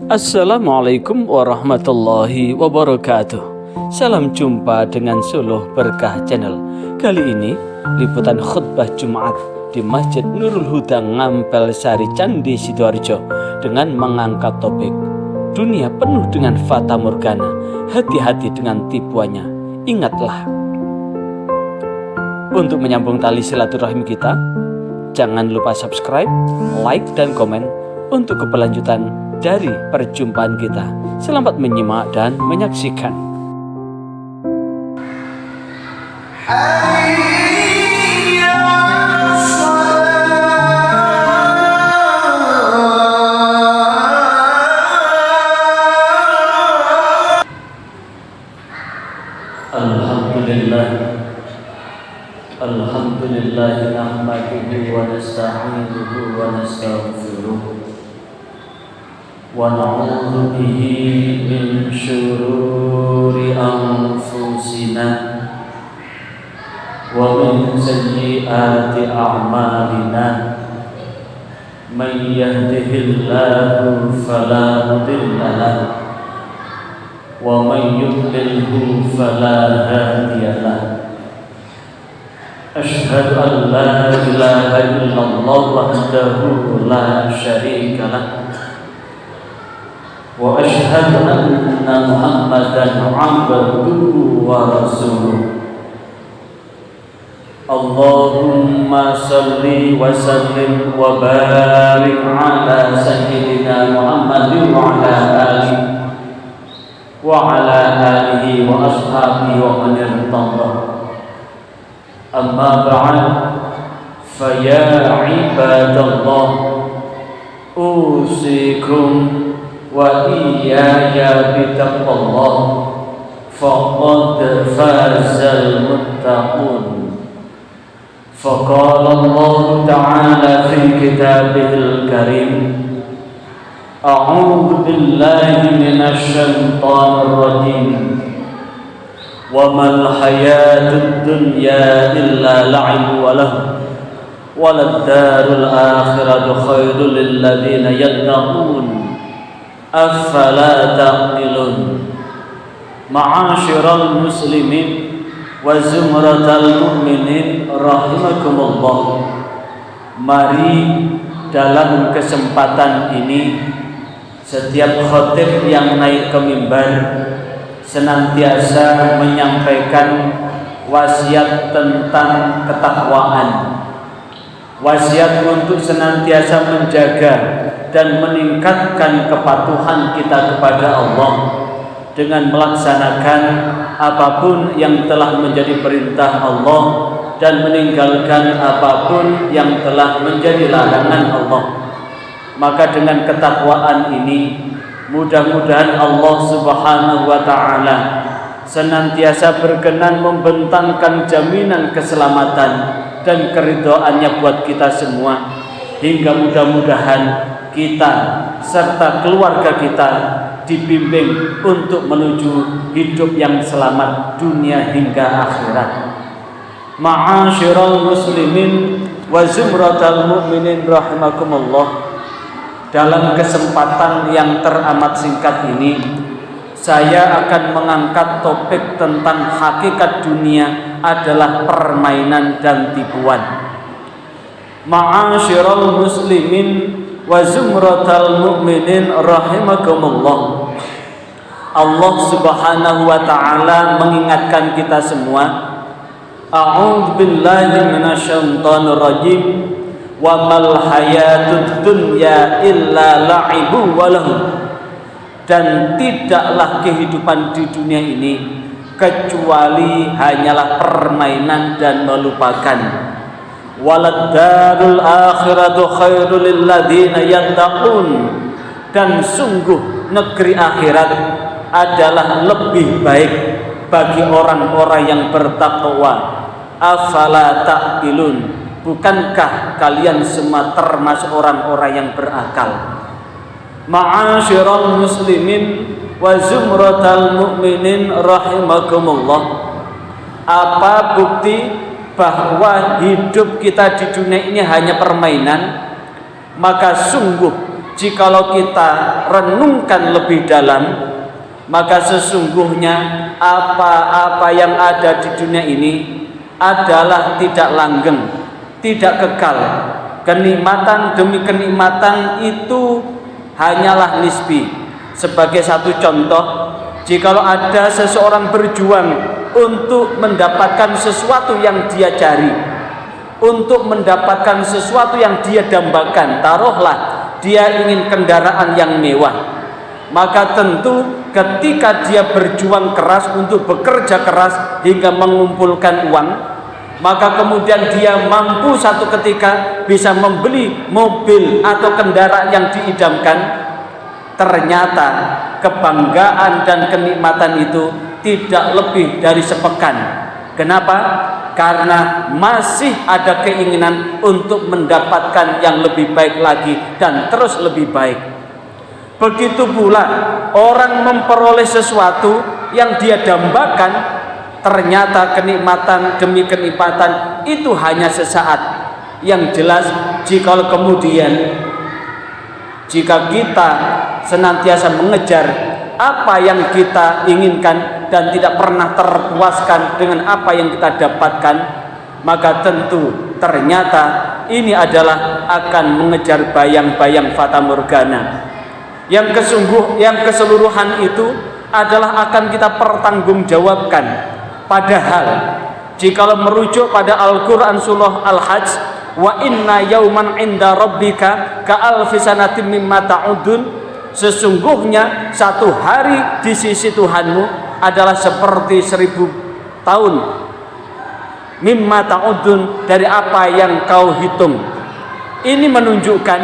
Assalamualaikum warahmatullahi wabarakatuh. Salam jumpa dengan Suluh Berkah Channel. Kali ini liputan khutbah Jumat di Masjid Nurul Huda Ngampel Sari Candi Sidoarjo dengan mengangkat topik dunia penuh dengan fata morgana, hati-hati dengan tipuannya, ingatlah. Untuk menyambung tali silaturahim kita, jangan lupa subscribe, like, dan komen untuk keberlanjutan dari perjumpaan kita. Selamat menyimak dan menyaksikan. Alhamdulillah nahmaduhu wa nasta'inuhu wa nastaghfiruh wa na'udzu bihi min syururi anfusina wa min sayyiati a'malina. Man yahdihillahu fala mudilla lahu wa man yudlilhu fala hadiya lahu. Asyhadu an la ilaha illallah wahdahu la syarika lah wa asyhadu anna Muhammadan abduhu wa rasuluh. Allahumma salli wa sallim wa barik ala sayyidina Muhammadin wa ala alihi wa ashabihi wa man irtadah. Amma ba'd, faya ibadallah, usikum wa iyaya bitaqwallah, faqad fazal muttaqun. Faqala Allah ta'ala fi kitabihil karim, a'udzu billahi minasy syaithanir rajim. Wa mal hayatud dunya illa la'ib wa lahu walad darul akhiratu khairul lil ladzina yattaqun afala taqilun. Ma'asyiral muslimin wa zumratal mu'minin rahimakumullah. Mari dalam kesempatan ini setiap khatib yang naik ke mimbar senantiasa menyampaikan wasiat tentang ketakwaan, wasiat untuk senantiasa menjaga dan meningkatkan kepatuhan kita kepada Allah dengan melaksanakan apapun yang telah menjadi perintah Allah dan meninggalkan apapun yang telah menjadi larangan Allah. Maka dengan ketakwaan ini mudah-mudahan Allah Subhanahu wa ta'ala senantiasa berkenan membentangkan jaminan keselamatan dan keridhaannya buat kita semua, hingga mudah-mudahan kita serta keluarga kita dibimbing untuk menuju hidup yang selamat dunia hingga akhirat. Ma'asyiral muslimin wa zumratal mu'minin rahimakumullah. Dalam kesempatan yang teramat singkat ini, saya akan mengangkat topik tentang hakikat dunia adalah permainan dan tipuan. Ma'asyiral muslimin wa zumratal mu'minin rahimakumullah. Allah Subhanahu wa ta'ala mengingatkan kita semua, a'udzu billahi minasyaitonir rajim. Wa mal hayatud dunya illa la'ibu wa lahu. Dan tidaklah kehidupan di dunia ini kecuali hanyalah permainan dan melupakan. Walad darul akhiratu khairul lil ladzina yattaqun. Dan sungguh negeri akhirat adalah lebih baik bagi orang-orang yang bertakwa. Afala taqilun. Bukankah kalian semua termasuk orang-orang yang berakal? Ma'asyiral muslimin wa zumratal mu'minin rahimakumullah. Apa bukti bahwa hidup kita di dunia ini hanya permainan? Maka sungguh jikalau kita renungkan lebih dalam, maka sesungguhnya apa-apa yang ada di dunia ini adalah tidak langgeng, tidak kekal. Kenikmatan demi kenikmatan itu hanyalah nisbi. Sebagai satu contoh, jikalau ada seseorang berjuang untuk mendapatkan sesuatu yang dia cari, untuk mendapatkan sesuatu yang dia dambakan, taruhlah dia ingin kendaraan yang mewah, maka tentu ketika dia berjuang keras untuk bekerja keras hingga mengumpulkan uang, maka kemudian dia mampu satu ketika bisa membeli mobil atau kendaraan yang diidamkan, ternyata kebanggaan dan kenikmatan itu tidak lebih dari sepekan. Kenapa? Karena masih ada keinginan untuk mendapatkan yang lebih baik lagi dan terus lebih baik. Begitu pula orang memperoleh sesuatu yang dia dambakan, ternyata kenikmatan demi kenikmatan itu hanya sesaat. Yang jelas, jika kemudian jika kita senantiasa mengejar apa yang kita inginkan dan tidak pernah terpuaskan dengan apa yang kita dapatkan, maka tentu ternyata ini adalah akan mengejar bayang-bayang fata morgana. Yang keseluruhan itu adalah akan kita pertanggungjawabkan. Padahal jikalau merujuk pada Al-Quran surah Al-Hajj, wa inna yauman inda rabbika ka alfi sanatin mimma ta'udun, sesungguhnya satu hari di sisi Tuhanmu adalah seperti 1000 tahun mimma ta'udun, dari apa yang kau hitung. Ini menunjukkan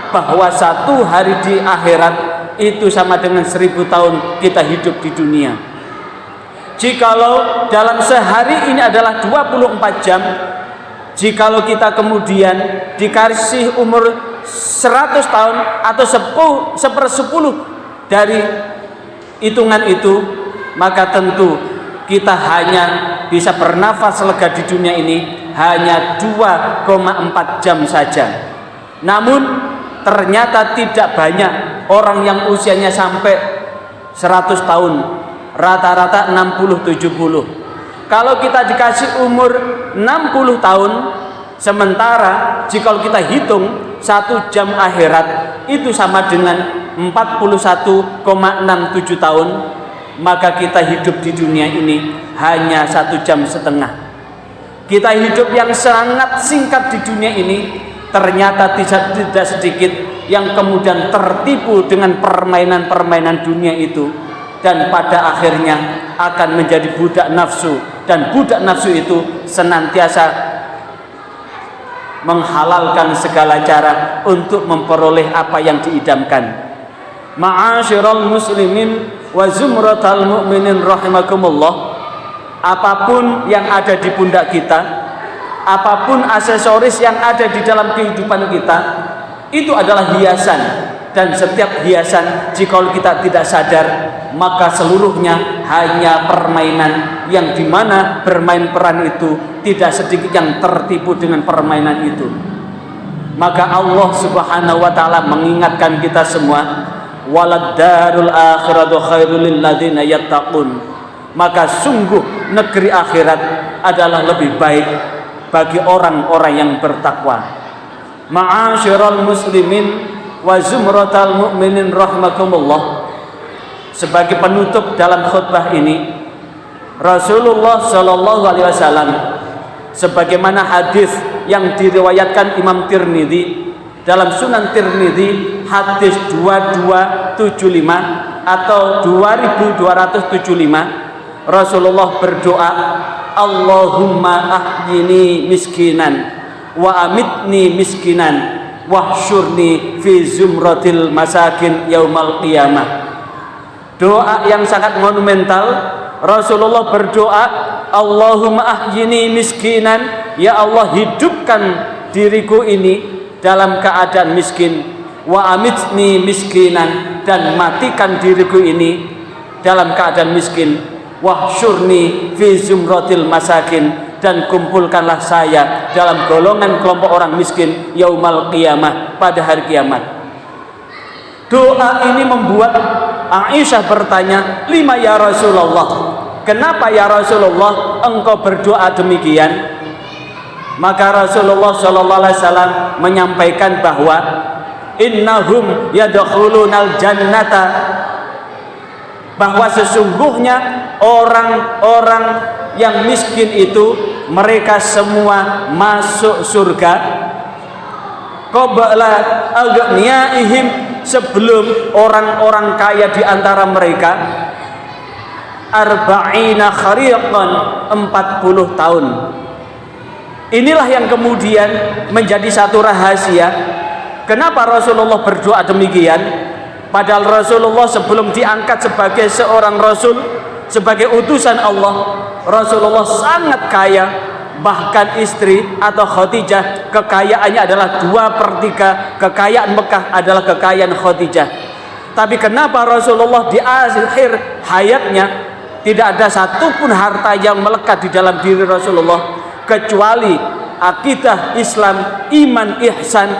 bahwa satu hari di akhirat itu sama dengan 1000 tahun kita hidup di dunia. Jikalau dalam sehari ini adalah 24 jam, jikalau kita kemudian dikasih umur 100 tahun atau 1/10 dari hitungan itu, maka tentu kita hanya bisa bernafas lega di dunia ini hanya 2,4 jam saja. Namun ternyata tidak banyak orang yang usianya sampai 100 tahun, rata-rata 60-70. Kalau kita dikasih umur 60 tahun, sementara jika kita hitung 1 jam akhirat itu sama dengan 41,67 tahun, maka kita hidup di dunia ini hanya 1,5 jam. Kita hidup yang sangat singkat di dunia ini, ternyata tidak sedikit yang kemudian tertipu dengan permainan-permainan dunia itu, dan pada akhirnya akan menjadi budak nafsu. Dan budak nafsu itu senantiasa menghalalkan segala cara untuk memperoleh apa yang diidamkan. Ma'asyiral muslimin wa zumratal mu'minin rahimakumullah, apapun yang ada di pundak kita, apapun aksesoris yang ada di dalam kehidupan kita, itu adalah hiasan. Dan setiap hiasan, jika kita tidak sadar, maka seluruhnya hanya permainan, yang dimana bermain peran itu tidak sedikit yang tertipu dengan permainan itu. Maka Allah subhanahu wa ta'ala mengingatkan kita semua, walad darul akhiratu khairul lil ladzina yattaqun, maka sungguh negeri akhirat adalah lebih baik bagi orang-orang yang bertakwa. Ma'asyiral muslimin wa zumratal mu'minin rahimakumullah, sebagai penutup dalam khutbah ini, Rasulullah Shallallahu Alaihi Wasallam, sebagaimana hadis yang diriwayatkan Imam Tirmidzi dalam Sunan Tirmidzi, hadis 2275 atau 2275, Rasulullah berdoa, Allahumma ahyini miskinan wa amitni miskinan wahsyurni fi zumratil masakin yaumal qiyamah. Doa yang sangat monumental. Rasulullah berdoa, Allahumma ahyini miskinan, ya Allah hidupkan diriku ini dalam keadaan miskin, wa amitni miskinan, dan matikan diriku ini dalam keadaan miskin, wahsyurni fi zumratil masakin, dan kumpulkanlah saya dalam golongan kelompok orang miskin yaumal qiyamah, pada hari kiamat. Doa ini membuat Aisyah bertanya, "Lima ya Rasulullah?" Kenapa ya Rasulullah engkau berdoa demikian? Maka Rasulullah sallallahu alaihi wasallam menyampaikan bahwa innahum yadkhulunal jannata, bahwa sesungguhnya orang-orang yang miskin itu mereka semua masuk surga qabla aghniyaihim, sebelum orang-orang kaya di antara mereka arba'ina khariqan, 40 tahun. Inilah yang kemudian menjadi satu rahasia kenapa Rasulullah berdoa demikian. Padahal Rasulullah sebelum diangkat sebagai seorang Rasul, sebagai utusan Allah, Rasulullah sangat kaya. Bahkan istri atau Khadijah kekayaannya adalah 2/3 kekayaan Mekah adalah kekayaan Khadijah. Tapi kenapa Rasulullah di akhir hayatnya tidak ada satupun harta yang melekat di dalam diri Rasulullah kecuali akidah Islam, iman, ihsan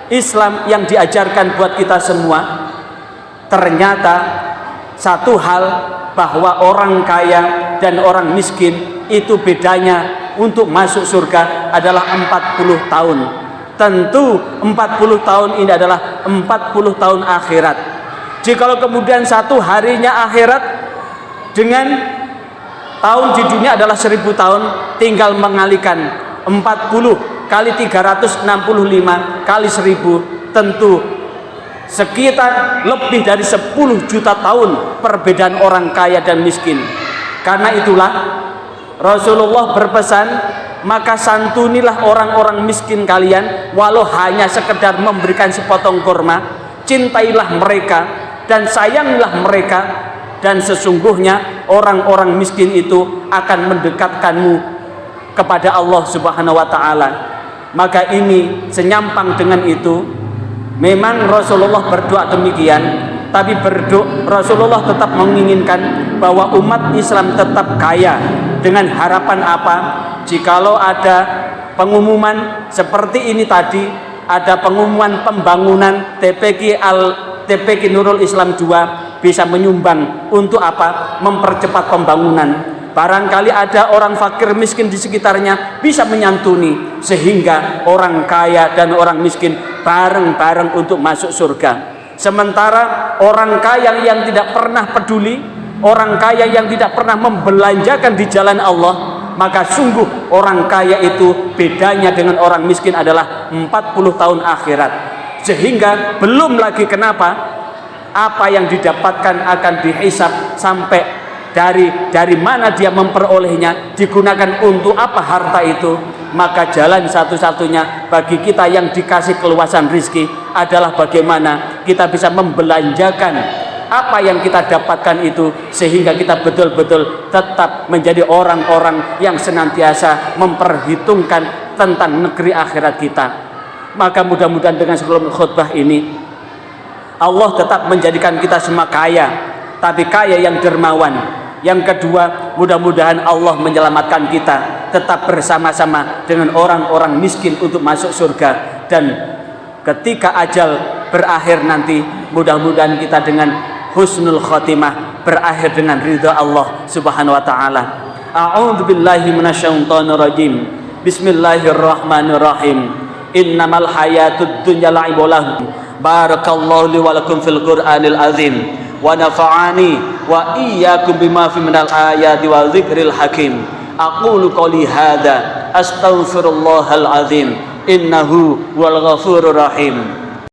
Islam yang diajarkan buat kita semua. Ternyata satu hal, bahwa orang kaya dan orang miskin itu bedanya untuk masuk surga adalah 40 tahun. Tentu 40 tahun ini adalah 40 tahun akhirat. Jikalau kemudian satu harinya akhirat dengan tahun di dunia adalah 1000 tahun, tinggal mengalikan 40 kali 365 kali 1000, tentu sekitar lebih dari 10 juta tahun perbedaan orang kaya dan miskin. Karena itulah Rasulullah berpesan, maka santunilah orang-orang miskin kalian, walau hanya sekedar memberikan sepotong kurma. Cintailah mereka dan sayangilah mereka, dan sesungguhnya orang-orang miskin itu akan mendekatkanmu kepada Allah Subhanahu wa taala. Maka ini senyampang dengan itu. Memang Rasulullah berdoa demikian, tapi Rasulullah tetap menginginkan bahwa umat Islam tetap kaya. Dengan harapan apa? Jikalau ada pengumuman seperti ini tadi, ada pengumuman pembangunan TPQ Nurul Islam 2 bisa menyumbang untuk apa? Mempercepat pembangunan. Barangkali ada orang fakir miskin di sekitarnya bisa menyantuni, sehingga orang kaya dan orang miskin bareng-bareng untuk masuk surga. Sementara orang kaya yang tidak pernah peduli, orang kaya yang tidak pernah membelanjakan di jalan Allah, maka sungguh orang kaya itu bedanya dengan orang miskin adalah 40 tahun akhirat. Sehingga belum lagi kenapa apa yang didapatkan akan dihisab sampai dari mana dia memperolehnya, digunakan untuk apa harta itu. Maka jalan satu-satunya bagi kita yang dikasih keluasan rizki adalah bagaimana kita bisa membelanjakan apa yang kita dapatkan itu, sehingga kita betul-betul tetap menjadi orang-orang yang senantiasa memperhitungkan tentang negeri akhirat kita. Maka mudah-mudahan dengan sebelum khutbah ini Allah tetap menjadikan kita semua kaya, tapi kaya yang dermawan. Yang kedua, mudah-mudahan Allah menyelamatkan kita tetap bersama-sama dengan orang-orang miskin untuk masuk surga. Dan ketika ajal berakhir nanti, mudah-mudahan kita dengan husnul khotimah, berakhir dengan ridha Allah Subhanahu wa taala. A'udzu billahi minasyaitonir rajim. Bismillahirrahmanirrahim. Innamal hayatud dunya la'ibun lahu. Barakallahu li wa lakum fil Qur'anil azim. Wa nafa'ani wa iyyakum bima fi minal ayati wa dzikril hakim. Aqulu qouli hadza astaghfirullahal azim innahu wal ghafurur rahim.